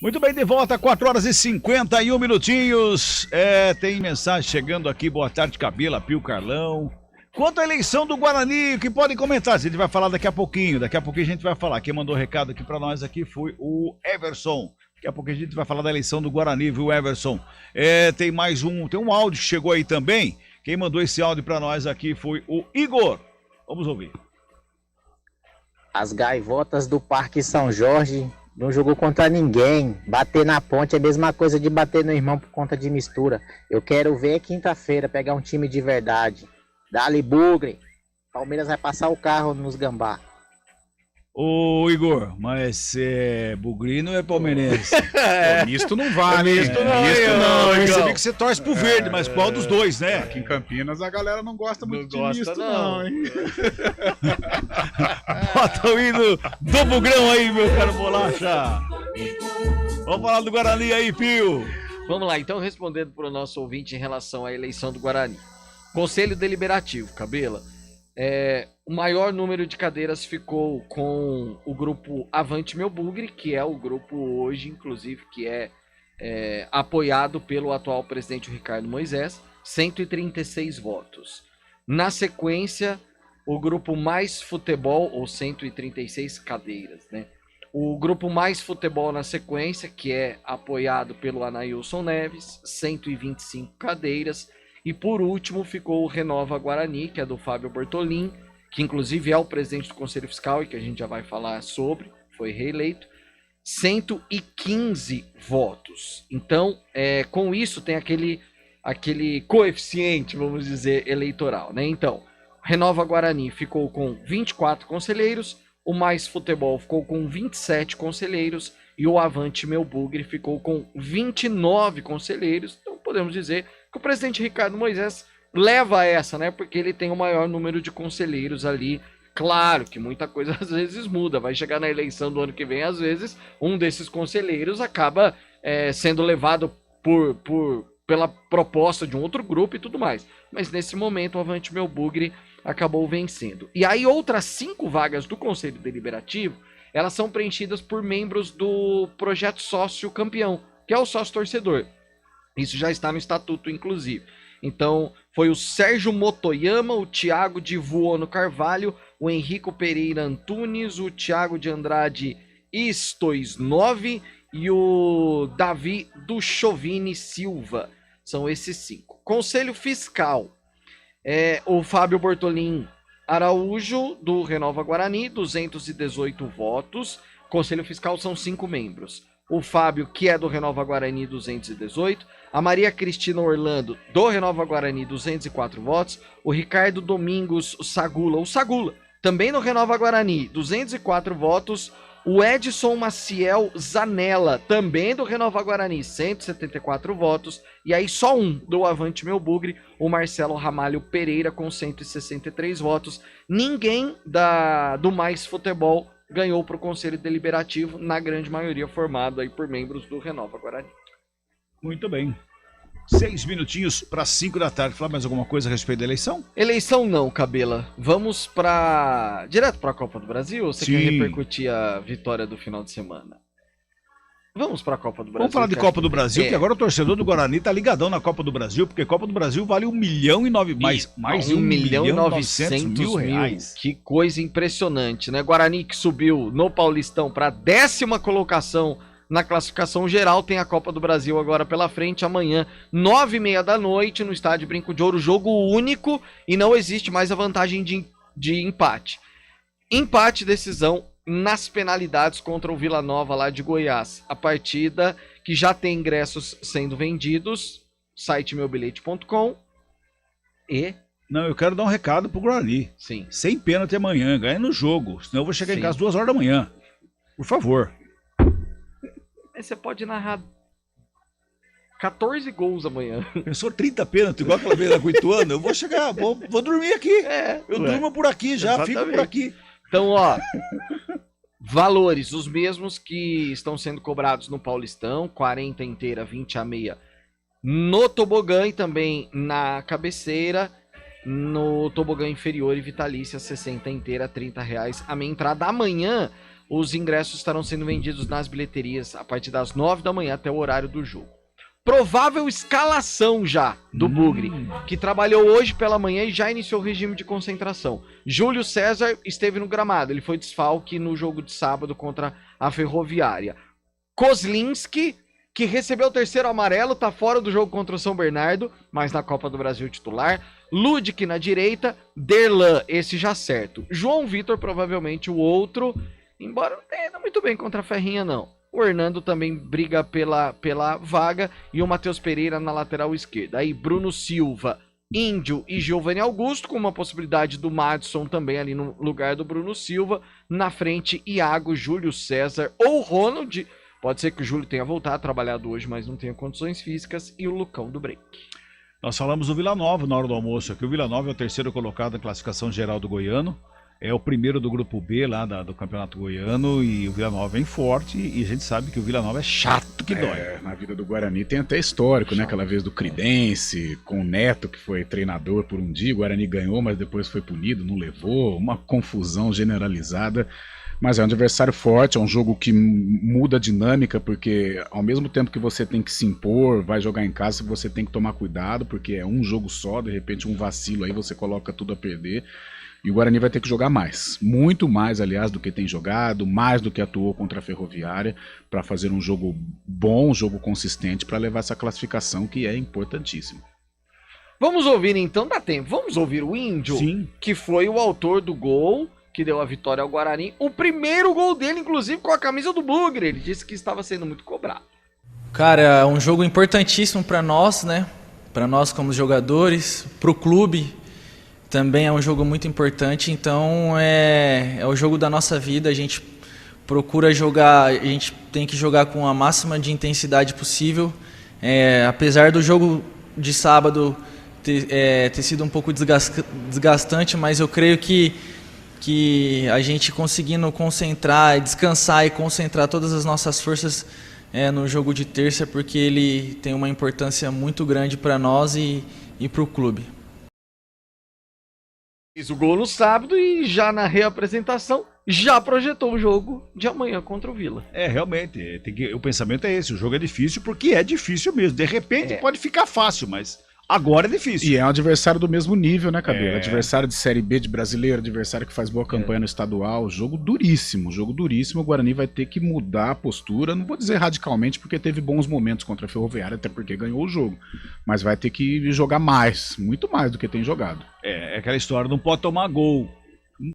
Muito bem, de volta, 4 horas e 51 minutinhos. Tem mensagem chegando aqui. Boa tarde, Cabela, Pio, Carlão. Quanto à eleição do Guarani, o que podem comentar? A gente vai falar daqui a pouquinho. Daqui a pouquinho a gente vai falar. Quem mandou recado aqui pra nós aqui foi o Everson. Daqui a pouquinho a gente vai falar da eleição do Guarani, viu, Everson? Tem um áudio que chegou aí também. Quem mandou esse áudio pra nós aqui foi o Igor. Vamos ouvir. As gaivotas do Parque São Jorge não jogou contra ninguém. Bater na ponte é a mesma coisa de bater no irmão por conta de mistura. Eu quero ver quinta-feira pegar um time de verdade. Dali Bugre. Palmeiras vai passar o carro nos gambá. Ô Igor, mas Bugri não é palmeirense. Misto não vale. Misto não, eu percebi que você torce pro verde, mas qual dos dois, né? Aqui em Campinas a galera não gosta muito de misto, não, hein? Bota o hino do Bugrão aí, meu caro Bolacha. Vamos falar do Guarani aí, Pio. Vamos lá, então, respondendo para o nosso ouvinte em relação à eleição do Guarani. Conselho Deliberativo, Cabela. O maior número de cadeiras ficou com o grupo Avante Meu Bugre, que é o grupo hoje, inclusive, que é apoiado pelo atual presidente Ricardo Moisés, 136 votos. Na sequência, o grupo Mais Futebol, ou 136 cadeiras, né? O grupo Mais Futebol na sequência, que é apoiado pelo Anailson Neves, 125 cadeiras. E por último ficou o Renova Guarani, que é do Fábio Bortolin, que inclusive é o presidente do Conselho Fiscal e que a gente já vai falar sobre, foi reeleito, 115 votos. Então, com isso tem aquele coeficiente, vamos dizer, eleitoral, né? Então, Renova Guarani ficou com 24 conselheiros, o Mais Futebol ficou com 27 conselheiros e o Avante Meu Bugre ficou com 29 conselheiros. Então, podemos dizer que o presidente Ricardo Moisés leva essa, né? Porque ele tem o maior número de conselheiros ali. Claro que muita coisa às vezes muda. Vai chegar na eleição do ano que vem, às vezes, um desses conselheiros acaba sendo levado pela proposta de um outro grupo e tudo mais. Mas nesse momento, o Avante Meu Bugre acabou vencendo. E aí, outras 5 vagas do Conselho Deliberativo, elas são preenchidas por membros do projeto Sócio Campeão, que é o sócio torcedor. Isso já está no estatuto, inclusive. Então, foi o Sérgio Motoyama, o Thiago de Vuono Carvalho, o Henrico Pereira Antunes, o Thiago de Andrade Istoisnove e o Davi do Chovini Silva. São esses 5. Conselho Fiscal. O Fábio Bortolin Araújo, do Renova Guarani, 218 votos. Conselho Fiscal são 5 membros. O Fábio, que é do Renova Guarani, 218. A Maria Cristina Orlando, do Renova Guarani, 204 votos. O Ricardo Domingos Sagula, o Sagula, também do Renova Guarani, 204 votos. O Edson Maciel Zanella, também do Renova Guarani, 174 votos. E aí só um do Avante Meu Bugre, o Marcelo Ramalho Pereira, com 163 votos. Ninguém do Mais Futebol ganhou para o Conselho Deliberativo, na grande maioria formado aí por membros do Renova Guarani. Muito bem. 6 minutinhos para 5 da tarde. Falar mais alguma coisa a respeito da eleição? Eleição não, Cabela. Vamos direto para a Copa do Brasil? Ou você quer repercutir a vitória do final de semana? Vamos para a Copa do Brasil. Vamos falar de Copa do Brasil, que agora o torcedor do Guarani tá ligadão na Copa do Brasil, porque Copa do Brasil vale 1 milhão e 9 mais de 1 milhão e 900 mil reais. Que coisa impressionante, né? Guarani que subiu no Paulistão para a 10ª colocação na classificação geral, tem a Copa do Brasil agora pela frente, amanhã, 9h30 da noite, no estádio Brinco de Ouro, jogo único, e não existe mais a vantagem de empate. Empate, decisão nas penalidades contra o Vila Nova lá de Goiás. A partida que já tem ingressos sendo vendidos, site meubilhete.com e... Não, eu quero dar um recado pro Guarani. Sim. Sem pênalti amanhã, ganha no jogo, senão eu vou chegar em casa 2 horas da manhã. Por favor. Aí você pode narrar 14 gols amanhã. Pensou 30 pênalti, igual aquela vez da Cuituano, eu vou chegar, vou dormir aqui. Durmo por aqui já, exatamente. Fico por aqui. Então, ó, valores, os mesmos que estão sendo cobrados no Paulistão, 40 inteira, 20 a meia no tobogã e também na cabeceira, no tobogã inferior e vitalícia, 60 inteira, R$30 a meia entrada. Amanhã, Os ingressos estarão sendo vendidos nas bilheterias a partir das 9 da manhã até o horário do jogo. Provável escalação já do Bugre, que trabalhou hoje pela manhã e já iniciou o regime de concentração. Júlio César esteve no gramado, ele foi desfalque no jogo de sábado contra a Ferroviária. Kozlinski, que recebeu o terceiro amarelo, tá fora do jogo contra o São Bernardo, mas na Copa do Brasil titular. Ludic na direita, Derlan, esse já certo. João Vitor, provavelmente o outro, embora não tenha ido muito bem contra a Ferrinha, não. O Hernando também briga pela vaga e o Matheus Pereira na lateral esquerda. Aí Bruno Silva, Índio e Giovanni Augusto, com uma possibilidade do Madison também ali no lugar do Bruno Silva. Na frente, Iago, Júlio César ou Ronald. Pode ser que o Júlio tenha voltado, trabalhado hoje, mas não tenha condições físicas. E o Lucão do Break. Nós falamos do Vila Nova na hora do almoço aqui. O Vila Nova é o terceiro colocado na classificação geral do Goiano. É o primeiro do grupo B lá do Campeonato Goiano. E o Vila Nova vem forte. E a gente sabe que o Vila Nova é chato que dói. Na vida do Guarani tem até histórico, né? Aquela vez do Cridense, com o Neto, que foi treinador por um dia. O Guarani ganhou, mas depois foi punido, não levou. Uma confusão generalizada. Mas é um adversário forte, é um jogo que muda a dinâmica, porque ao mesmo tempo que você tem que se impor, vai jogar em casa, você tem que tomar cuidado, porque é um jogo só, de repente um vacilo aí você coloca tudo a perder. E o Guarani vai ter que jogar mais, muito mais, aliás, do que tem jogado, mais do que atuou contra a Ferroviária, para fazer um jogo bom, um jogo consistente, para levar essa classificação que é importantíssima. Vamos ouvir então, dá tempo, vamos ouvir o Índio, Sim. Que foi o autor do gol que deu a vitória ao Guarani. O primeiro gol dele, inclusive, com a camisa do Bugre. Ele disse que estava sendo muito cobrado. Cara, é um jogo importantíssimo para nós, né? Para nós como jogadores, para o clube também é um jogo muito importante. Então é o jogo da nossa vida. A gente procura jogar, a gente tem que jogar com a máxima de intensidade possível. Apesar do jogo de sábado ter sido um pouco desgastante, mas eu creio que a gente conseguindo concentrar, descansar e concentrar todas as nossas forças no jogo de terça, porque ele tem uma importância muito grande para nós e para o clube. Fez o gol no sábado e já na reapresentação já projetou o jogo de amanhã contra o Vila. Realmente, o pensamento é esse, o jogo é difícil porque é difícil mesmo. De repente pode ficar fácil, mas agora é difícil. E é um adversário do mesmo nível, né, Cabelo? Adversário de Série B de brasileiro, adversário que faz boa campanha no estadual. Jogo duríssimo. O Guarani vai ter que mudar a postura. Não vou dizer radicalmente, porque teve bons momentos contra a Ferroviária, até porque ganhou o jogo. Mas vai ter que jogar mais, muito mais do que tem jogado. É aquela história, não pode tomar gol.